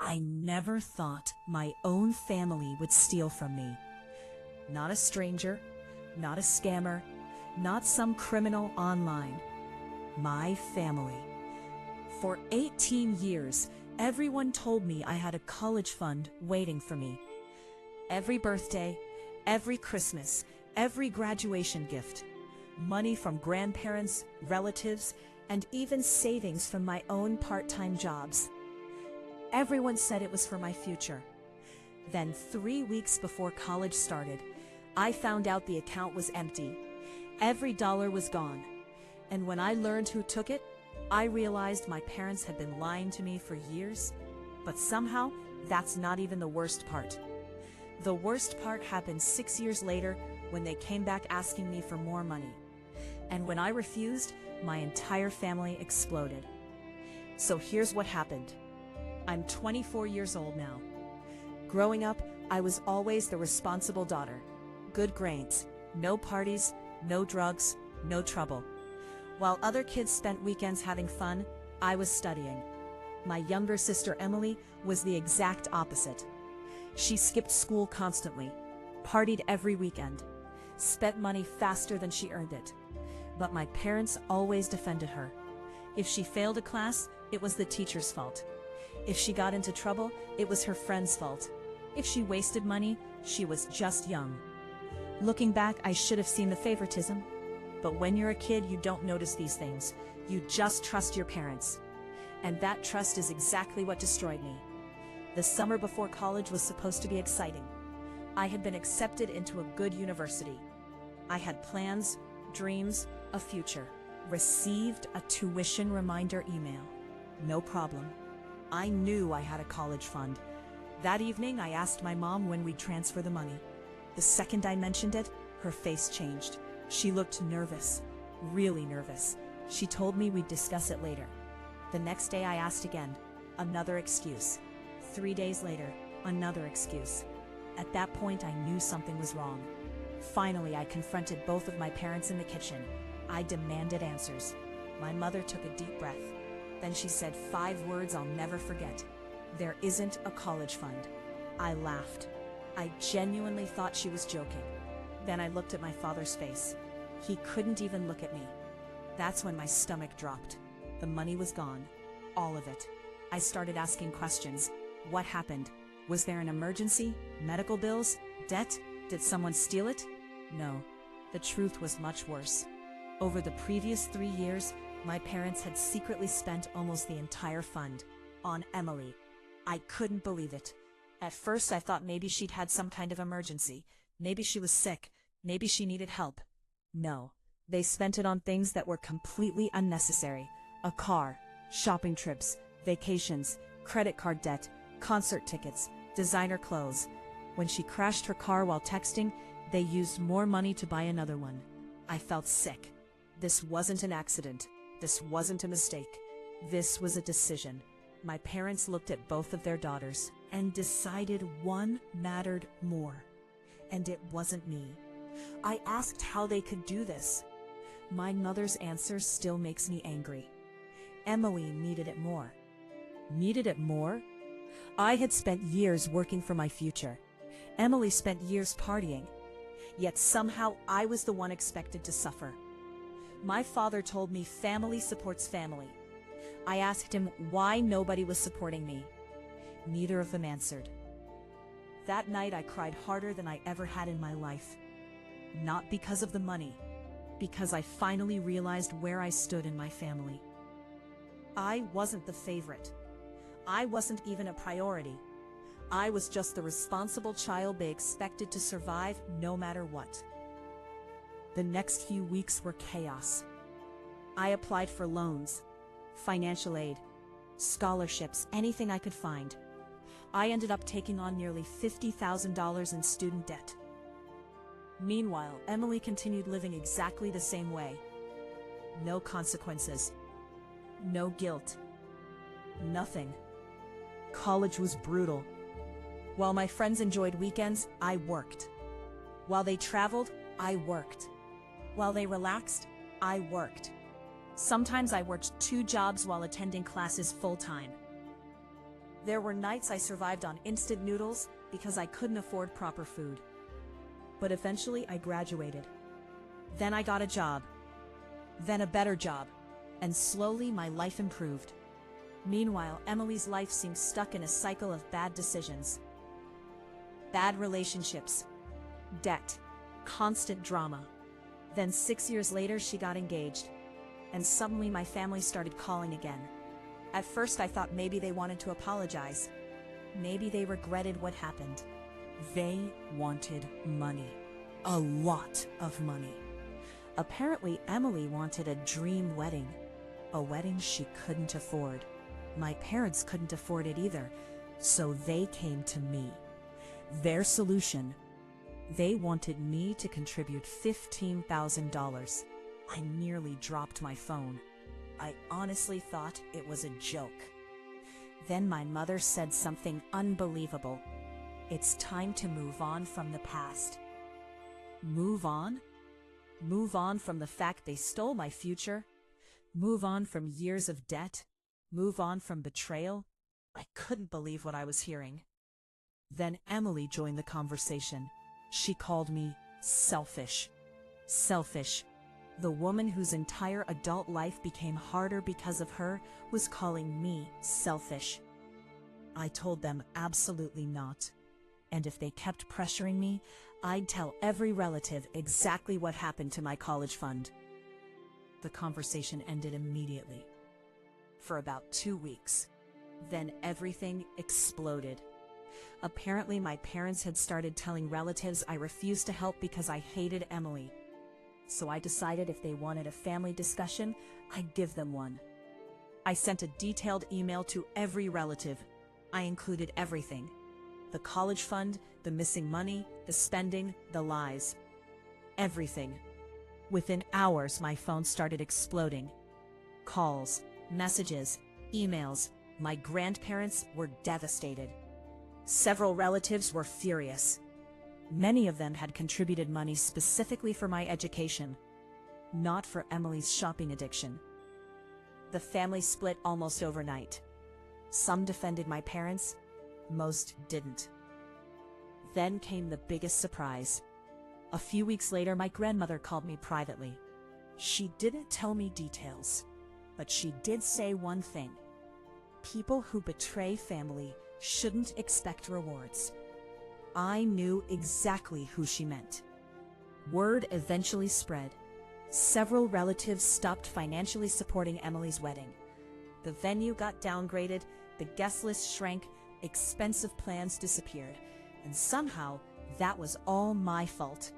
I never thought my own family would steal from me. Not a stranger, not a scammer, not some criminal online. My family. For 18 years, everyone told me I had a college fund waiting for me. Every birthday, every Christmas, every graduation gift, money from grandparents, relatives, and even savings from my own part-time jobs. Everyone said it was for my future. Then 3 weeks before college started, I found out the account was empty. Every dollar was gone. And when I learned who took it, I realized my parents had been lying to me for years. But somehow, that's not even the worst part. The worst part happened 6 years later when they came back asking me for more money. And when I refused, my entire family exploded. So here's what happened. I'm 24 years old now. Growing up, I was always the responsible daughter. Good grades, no parties, no drugs, no trouble. While other kids spent weekends having fun, I was studying. My younger sister Emily was the exact opposite. She skipped school constantly, partied every weekend, spent money faster than she earned it. But my parents always defended her. If she failed a class, it was the teacher's fault. If she got into trouble, it was her friend's fault. If she wasted money, she was just young. Looking back, I should have seen the favoritism. But when you're a kid, you don't notice these things. You just trust your parents. And that trust is exactly what destroyed me. The summer before college was supposed to be exciting. I had been accepted into a good university. I had plans, dreams, a future. Received a tuition reminder email. No problem. I knew I had a college fund. That evening, I asked my mom when we'd transfer the money. The second I mentioned it, her face changed. She looked nervous, really nervous. She told me we'd discuss it later. The next day I asked again, another excuse. 3 days later, another excuse. At that point, I knew something was wrong. Finally, I confronted both of my parents in the kitchen. I demanded answers. My mother took a deep breath. Then she said 5 words I'll never forget. There isn't a college fund. I laughed. I genuinely thought she was joking. Then I looked at my father's face. He couldn't even look at me. That's when my stomach dropped. The money was gone. All of it. I started asking questions. What happened? Was there an emergency? Medical bills? Debt? Did someone steal it? No. The truth was much worse. Over the previous 3 years, my parents had secretly spent almost the entire fund on Emily. I couldn't believe it. At first, I thought maybe she'd had some kind of emergency. Maybe she was sick. Maybe she needed help. No. They spent it on things that were completely unnecessary. A car, shopping trips, vacations, credit card debt, concert tickets, designer clothes. When she crashed her car while texting, they used more money to buy another one. I felt sick. This wasn't an accident. This wasn't a mistake. This was a decision. My parents looked at both of their daughters and decided one mattered more. And it wasn't me. I asked how they could do this. My mother's answer still makes me angry. Emily needed it more. Needed it more? I had spent years working for my future. Emily spent years partying. Yet somehow I was the one expected to suffer. My father told me family supports family. I asked him why nobody was supporting me. Neither of them answered. That night I cried harder than I ever had in my life. Not because of the money, because I finally realized where I stood in my family. I wasn't the favorite. I wasn't even a priority. I was just the responsible child they expected to survive no matter what. The next few weeks were chaos. I applied for loans, financial aid, scholarships, anything I could find. I ended up taking on nearly $50,000 in student debt. Meanwhile, Emily continued living exactly the same way. No consequences. No guilt. Nothing. College was brutal. While my friends enjoyed weekends, I worked. While they traveled, I worked. While they relaxed, I worked. Sometimes I worked 2 jobs while attending classes full-time. There were nights I survived on instant noodles because I couldn't afford proper food. But eventually I graduated. Then I got a job. Then a better job. And slowly my life improved. Meanwhile, Emily's life seemed stuck in a cycle of bad decisions. Bad relationships. Debt. Constant drama. Then 6 years later, she got engaged. And suddenly my family started calling again. At first I thought maybe they wanted to apologize. Maybe they regretted what happened. They wanted money. A lot of money. Apparently Emily wanted a dream wedding. A wedding she couldn't afford. My parents couldn't afford it either, so they came to me. Their solution: they wanted me to contribute $15,000. I nearly dropped my phone. I honestly thought it was a joke. Then my mother said something unbelievable. It's time to move on from the past. Move on? Move on from the fact they stole my future? Move on from years of debt? Move on from betrayal? I couldn't believe what I was hearing. Then Emily joined the conversation. She called me selfish. Selfish. The woman whose entire adult life became harder because of her was calling me selfish. I told them absolutely not. And if they kept pressuring me, I'd tell every relative exactly what happened to my college fund. The conversation ended immediately. For about 2 weeks. Then everything exploded. Apparently my parents had started telling relatives I refused to help because I hated Emily. So I decided if they wanted a family discussion, I'd give them one. I sent a detailed email to every relative. I included everything. The college fund, the missing money, the spending, the lies. Everything. Within hours, my phone started exploding. Calls, messages, emails. My grandparents were devastated. Several relatives were furious. Many of them had contributed money specifically for my education, not for Emily's shopping addiction. The family split almost overnight. Some defended my parents, most didn't. Then came the biggest surprise. A few weeks later, my grandmother called me privately. She didn't tell me details, but she did say one thing. People who betray family shouldn't expect rewards. I knew exactly who she meant. Word eventually spread. Several relatives stopped financially supporting Emily's wedding. The venue got downgraded, the guest list shrank, expensive plans disappeared, and somehow that was all my fault.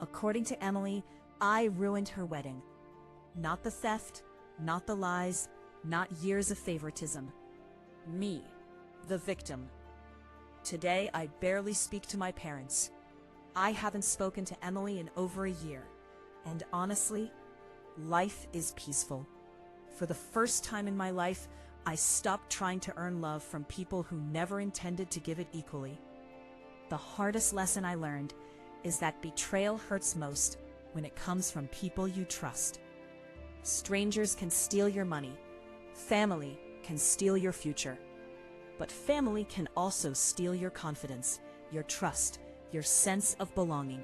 According to Emily, I ruined her wedding. Not the theft, not the lies, not years of favoritism. Me, the victim. Today, I barely speak to my parents. I haven't spoken to Emily in over a year. And honestly, life is peaceful. For the first time in my life, I stopped trying to earn love from people who never intended to give it equally. The hardest lesson I learned is that betrayal hurts most when it comes from people you trust. Strangers can steal your money. Family can steal your future. But family can also steal your confidence, your trust, your sense of belonging.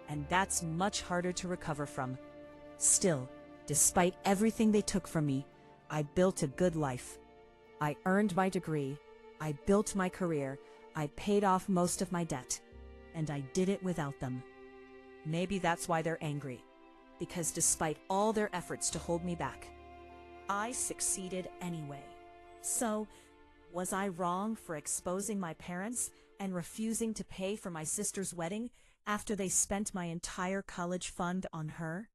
And that's much harder to recover from. Still, despite everything they took from me, I built a good life. I earned my degree. I built my career. I paid off most of my debt. And I did it without them. Maybe that's why they're angry. Because despite all their efforts to hold me back, I succeeded anyway. So, was I wrong for exposing my parents and refusing to pay for my sister's wedding after they spent my entire college fund on her?